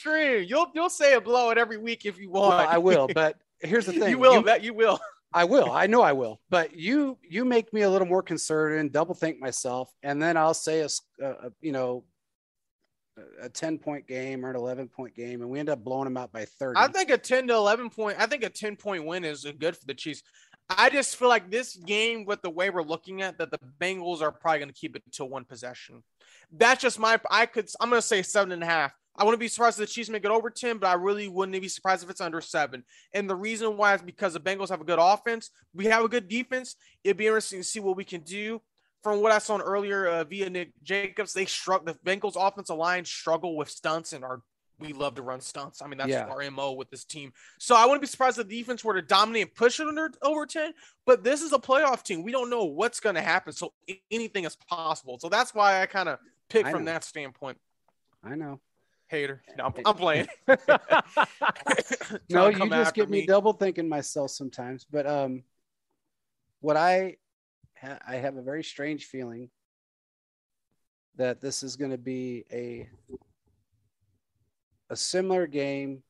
extreme. You'll say a blowout every week if you want. Well, I will, but here's the thing. You will. You will. I will. I know I will. But you make me a little more conservative and double think myself, and then I'll say a 10-point game or an 11-point game, and we end up blowing them out by 30. I think a 10-point win is good for the Chiefs. I just feel like this game, with the way we're looking at, that the Bengals are probably going to keep it to one possession. That's just I'm going to say 7.5. I wouldn't be surprised if the Chiefs make it over 10, but I really wouldn't be surprised if it's under 7. And the reason why is because the Bengals have a good offense. We have a good defense. It'd be interesting to see what we can do. From what I saw earlier via Nick Jacobs, the Bengals offensive line struggle with stunts, and we love to run stunts. I mean, that's our MO with this team. So I wouldn't be surprised if the defense were to dominate and push it over 10, but this is a playoff team. We don't know what's going to happen, so anything is possible. So that's why I kind of pick from that standpoint. I know. Hater. No, I'm playing. No, you just get me double thinking myself sometimes. But what I have a very strange feeling that this is going to be a similar game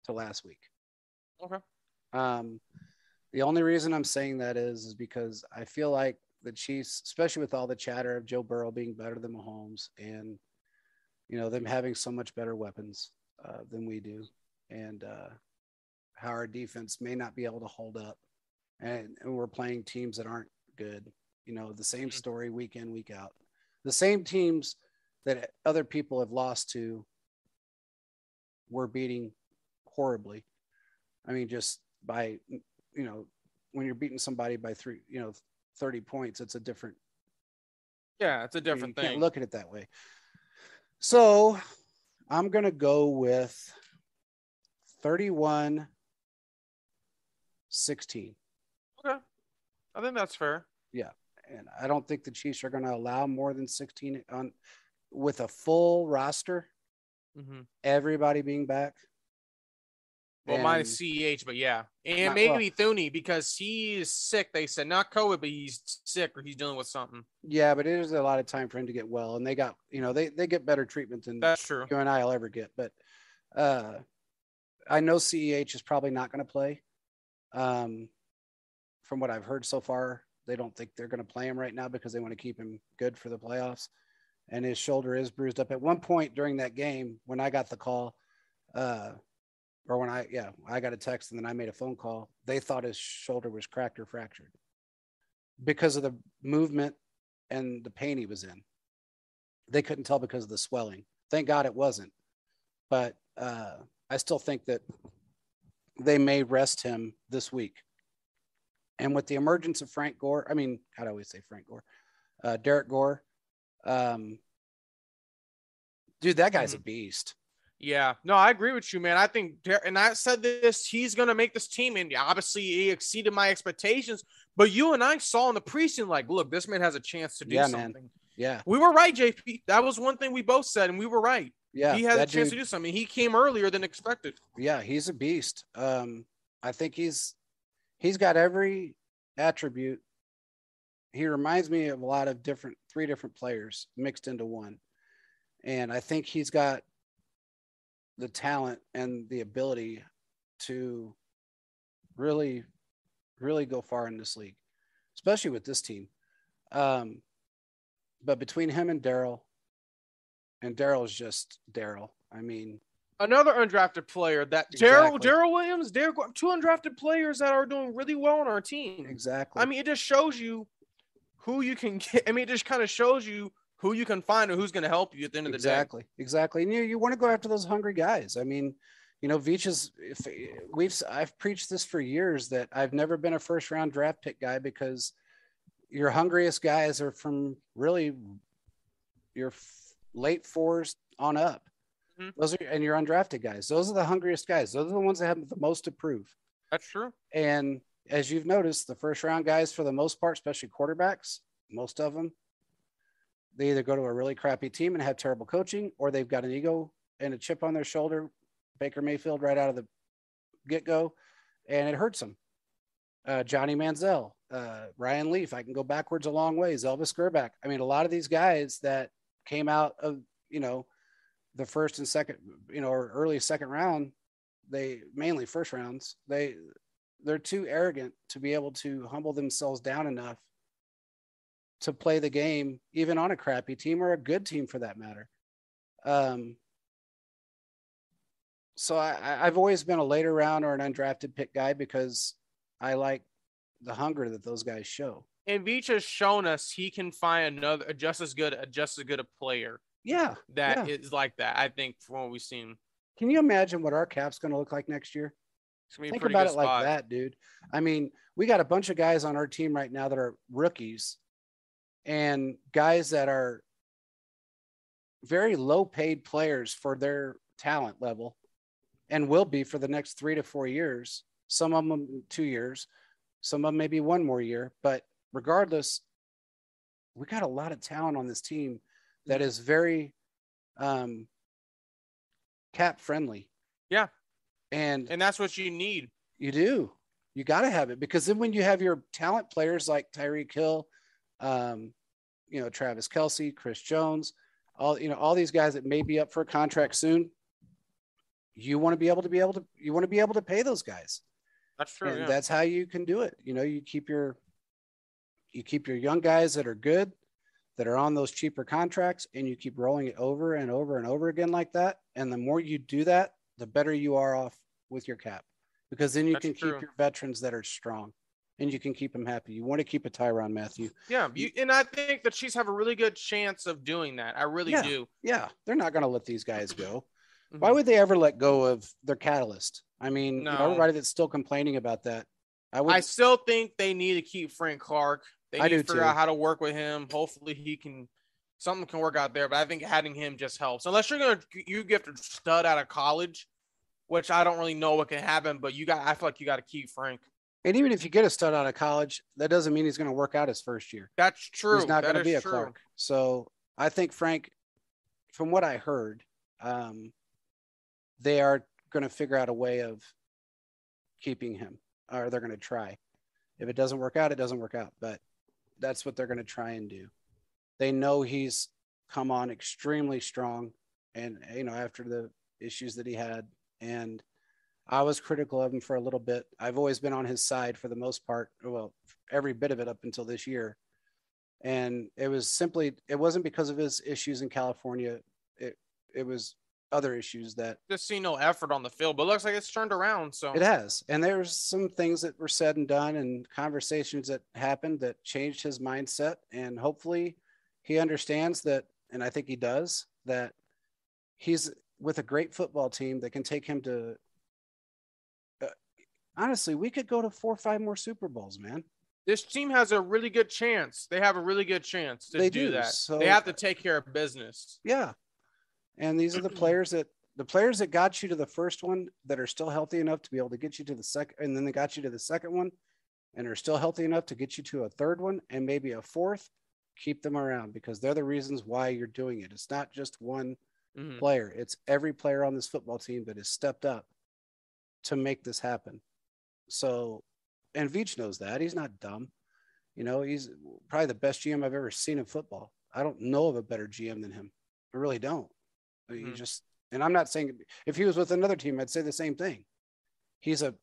to last week. Okay. The only reason I'm saying that is because I feel like the Chiefs, especially with all the chatter of Joe Burrow being better than Mahomes and, them having so much better weapons than we do, and how our defense may not be able to hold up. And we're playing teams that aren't good. The same story week in, week out. The same teams that other people have lost to, we're beating horribly. I mean, just by, when you're beating somebody by 30 points, it's a different. Yeah, it's a different thing. You can't look at it that way. So I'm going to go with 31-16. Okay. I think that's fair. Yeah. And I don't think the Chiefs are going to allow more than 16 with a full roster. Mm-hmm. Everybody being back. Well, minus CEH, but yeah. And maybe Thuney, because he's sick, they said. Not COVID, but he's sick or he's dealing with something. Yeah, but it is a lot of time for him to get well. And they got, they get better treatment than that's true. You and I will ever get. But I know CEH is probably not going to play. From what I've heard so far, they don't think they're going to play him right now because they want to keep him good for the playoffs. And his shoulder is bruised up. At one point during that game, when I got the call, or when I got a text and then I made a phone call, they thought his shoulder was cracked or fractured because of the movement and the pain he was in. They couldn't tell because of the swelling. Thank God it wasn't. But I still think that they may rest him this week. And with the emergence of Derek Gore, dude, that guy's a beast. Yeah, no, I agree with you, man. I think, and I said this, he's going to make this team, and obviously he exceeded my expectations, but you and I saw in the preseason, like, look, this man has a chance to do something. Man. Yeah. We were right, JP. That was one thing we both said, and we were right. Yeah. He has a chance to do something. He came earlier than expected. Yeah, he's a beast. I think he's got every attribute. He reminds me of a lot of three different players mixed into one. And I think he's got the talent and the ability to really, really go far in this league, especially with this team. But between him and Darryl is just Darryl. I mean, another undrafted player that Darryl Williams, two undrafted players that are doing really well on our team. Exactly. I mean, it just shows you who you can get. I mean, it just kind of shows you who you can find and who's going to help you at the end of the day. Exactly. And you want to go after those hungry guys. I mean, Veach I've preached this for years that I've never been a first round draft pick guy because your hungriest guys are from really your late fours on up. Mm-hmm. And your undrafted guys. Those are the hungriest guys. Those are the ones that have the most to prove. That's true. And as you've noticed, the first round guys, for the most part, especially quarterbacks, most of them, they either go to a really crappy team and have terrible coaching, or they've got an ego and a chip on their shoulder, Baker Mayfield right out of the get-go, and it hurts them. Johnny Manziel, Ryan Leaf, I can go backwards a long ways, Elvis Grbac. I mean, a lot of these guys that came out of, the first and second, or early second round, they mainly first rounds, they're too arrogant to be able to humble themselves down enough to play the game, even on a crappy team or a good team for that matter. So I've always been a later round or an undrafted pick guy because I like the hunger that those guys show. And Veach has shown us he can find another just as good a player. Yeah. That is like that, I think, from what we've seen. Can you imagine what our cap's going to look like next year? Think about it like that, dude. I mean, we got a bunch of guys on our team right now that are rookies and guys that are very low paid players for their talent level and will be for the next 3 to 4 years. Some of them 2 years, some of them maybe one more year. But regardless, we got a lot of talent on this team that is very cap friendly. Yeah. And that's what you need. You do. You got to have it, because then when you have your talent players like Tyreek Hill, Travis Kelce, Chris Jones, all these guys that may be up for a contract soon, you want to be able to pay those guys. That's true. And that's how you can do it. You keep your young guys that are good, that are on those cheaper contracts, and you keep rolling it over and over and over again like that. And the more you do that, the better you are off with your cap, because then you can keep your veterans that are strong and you can keep them happy. You want to keep a Tyrann Mathieu. Yeah. And I think the Chiefs have a really good chance of doing that. I really do. Yeah. They're not going to let these guys go. Mm-hmm. Why would they ever let go of their catalyst? I mean, everybody that's still complaining about that. I still think they need to keep Frank Clark. They need to figure out how to work with him. Hopefully something can work out there, but I think having him just helps. Unless you get a stud out of college, which I don't really know what can happen, but I feel like you got to keep Frank. And even if you get a stud out of college, that doesn't mean he's going to work out his first year. That's true. He's not going to be a Clark. So I think Frank, from what I heard, they are going to figure out a way of keeping him, or they're going to try. If it doesn't work out, it doesn't work out. But that's what they're going to try and do. They know he's come on extremely strong, and after the issues that he had, and I was critical of him for a little bit. I've always been on his side for the most part. Well, every bit of it up until this year. And it wasn't because of his issues in California. It was other issues that just see no effort on the field, but it looks like it's turned around. So it has. And there's some things that were said and done and conversations that happened that changed his mindset. And hopefully he understands that. And I think he does, that he's with a great football team that can take him to, honestly, we could go to 4 or 5 more Super Bowls, man. This team has a really good chance. They have a really good chance to do that. So, they have to take care of business. Yeah. And these are the players that got you to the first one that are still healthy enough to be able to get you to the second, and then they got you to the second one and are still healthy enough to get you to a third one and maybe a fourth. Keep them around, because they're the reasons why you're doing it. It's not just one player. It's every player on this football team that has stepped up to make this happen. So, and Veach knows that. He's not dumb. He's probably the best GM I've ever seen in football. I don't know of a better GM than him. I really don't. And I'm not saying if he was with another team, I'd say the same thing. He's a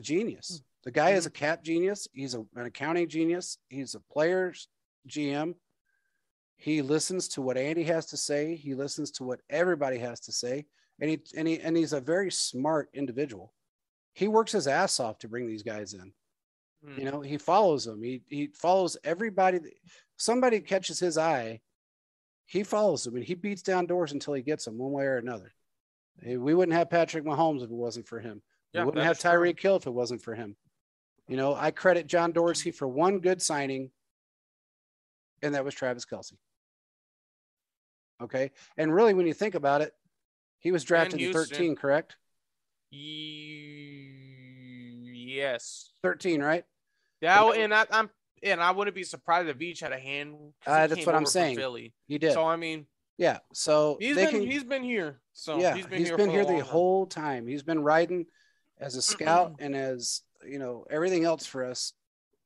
genius. The guy is a cap genius. He's an accounting genius. He's a player's GM. He listens to what Andy has to say. He listens to what everybody has to say. And he's a very smart individual. He works his ass off to bring these guys in. He follows them. He follows everybody. Somebody catches his eye, he follows them, and he beats down doors until he gets them one way or another. We wouldn't have Patrick Mahomes if it wasn't for him. We wouldn't have Tyreek Hill if it wasn't for him. I credit John Dorsey for one good signing, and that was Travis Kelce. Okay. And really, when you think about it, he was drafted in 13, correct? Yes. 13, right? Yeah, and I wouldn't be surprised if Veach had a hand. That's what I'm saying. He did. So I mean, yeah. So he's been here. So yeah, he's been here the whole time. He's been riding as a scout and as everything else for us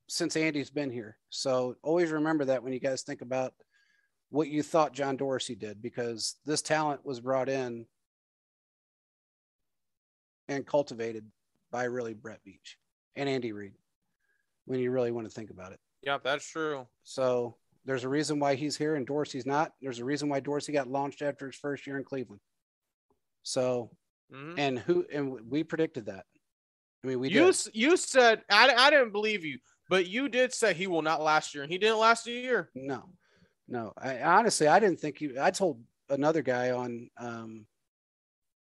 since Andy's been here. So always remember that when you guys think about what you thought John Dorsey did, because this talent was brought in and cultivated by really Brett Veach and Andy Reid, when you really want to think about it. Yeah, that's true. So there's a reason why he's here and Dorsey's not. There's a reason why Dorsey got launched after his first year in Cleveland. So, and we predicted that. I mean, you said, I didn't believe you, but you did say he will not last year, and he didn't last a year. No. I honestly, I didn't think I told another guy on,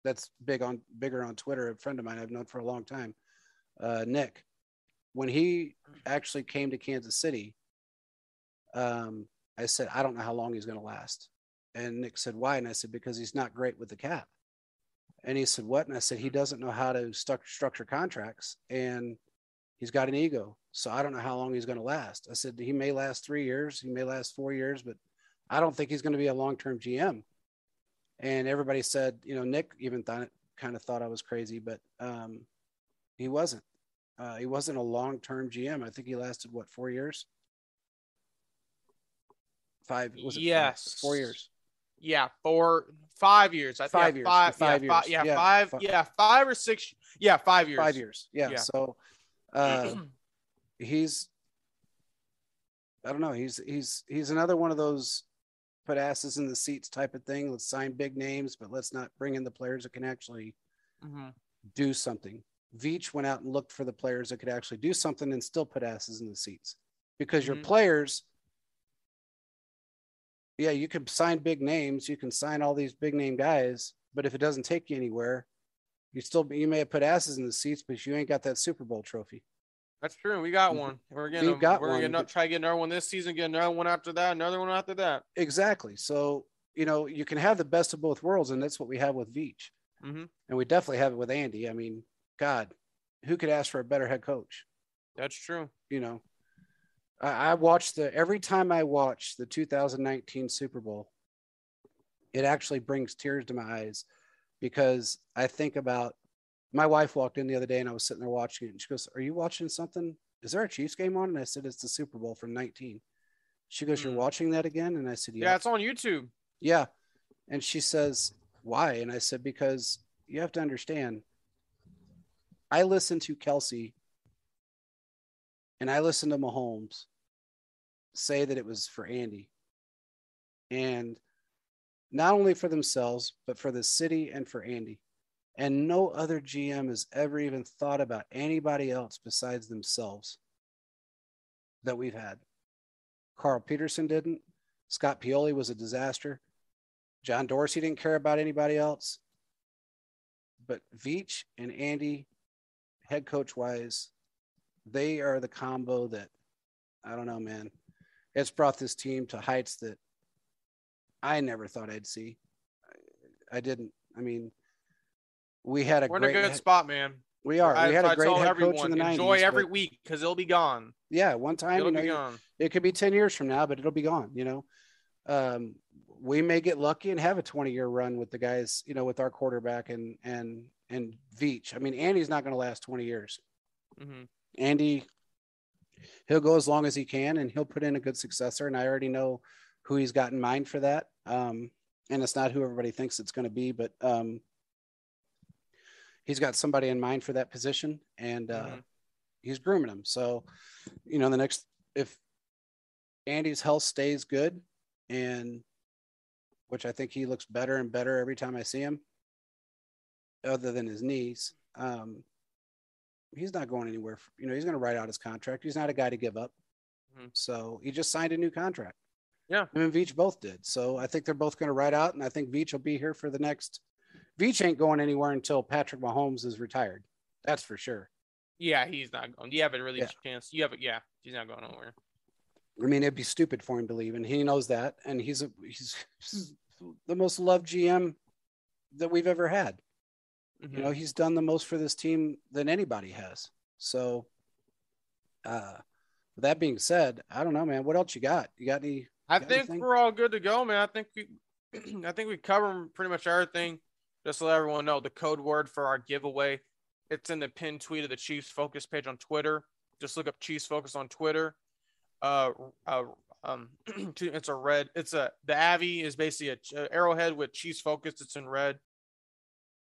that's bigger on Twitter, a friend of mine I've known for a long time, Nick, when he actually came to Kansas City, I said, I don't know how long he's going to last. And Nick said, why? And I said, because he's not great with the cap. And he said, what? And I said, he doesn't know how to structure contracts, and he's got an ego. So I don't know how long he's going to last. I said, he may last 3 years. He may last 4 years, but I don't think he's going to be a long-term GM. And everybody said, Nick even thought I was crazy, but he wasn't. He wasn't a long-term GM. I think he lasted 4 years? 5? Was it? Yes. 4 years. Yeah, 5 years. I think 5 years. 5 years. Yeah, 5 or 6. Yeah, 5 years. 5 years. Yeah. So he's, I don't know. He's another one of those put asses in the seats type of thing. Let's sign big names, but let's not bring in the players that can actually do something. Veach went out and looked for the players that could actually do something and still put asses in the seats, because your players, you can sign big names. You can sign all these big name guys, but if it doesn't take you anywhere, you may have put asses in the seats, but you ain't got that Super Bowl trophy. That's true. We got one. We're going to try to get another one this season, get another one after that, another one after that. Exactly. So, you can have the best of both worlds, and that's what we have with Veach. And we definitely have it with Andy. I mean, God, who could ask for a better head coach? That's true. I watched every time I watch the 2019 Super Bowl, it actually brings tears to my eyes, because I think about, my wife walked in the other day and I was sitting there watching it, and she goes, "Are you watching something? Is there a Chiefs game on?" And I said, "It's the Super Bowl from 19. She goes, "You're watching that again?" And I said, Yeah, it's on YouTube. Yeah. And she says, "Why?" And I said, "Because you have to understand, I listened to Kelsey and I listened to Mahomes say that it was for Andy, and not only for themselves, but for the city and for Andy. And no other GM has ever even thought about anybody else besides themselves that we've had. Carl Peterson didn't. Scott Pioli was a disaster. John Dorsey didn't care about anybody else. But Veach and Andy, head coach wise, they are the combo that, I don't know, man. It's brought this team to heights that I never thought I'd see. I didn't. I mean, we're in a good spot, man. We are. We had a great head coach in the 90s. Enjoy every week, because it'll be gone. Yeah, one time, it'll be gone. It could be 10 years from now, but it'll be gone. We may get lucky and have a 20-year run with the guys, with our quarterback and Veach. I mean, Andy's not going to last 20 years. Andy, he'll go as long as he can, and he'll put in a good successor. And I already know who he's got in mind for that. And it's not who everybody thinks it's going to be, but he's got somebody in mind for that position, and he's grooming him. So, if Andy's health stays good, and which I think he looks better and better every time I see him, other than his knees, he's not going anywhere. He's going to write out his contract. He's not a guy to give up. So he just signed a new contract. Yeah. Him and Veach both did. So I think they're both going to write out, and I think Veach will be here for the next. Veach ain't going anywhere until Patrick Mahomes is retired. That's for sure. Yeah, he's not going. You haven't really chance. He's not going nowhere. I mean, it'd be stupid for him to leave, and he knows that. And he's the most loved GM that we've ever had. He's done the most for this team than anybody has. So, with that being said, I don't know, man. What else you got? You got any? I think we're all good to go, man. I think we cover pretty much everything. Just to let everyone know, the code word for our giveaway, it's in the pinned tweet of the Chiefs Focus page on Twitter. Just look up Chiefs Focus on Twitter. It's a red. The Avi is basically a arrowhead with cheese focused. It's in red.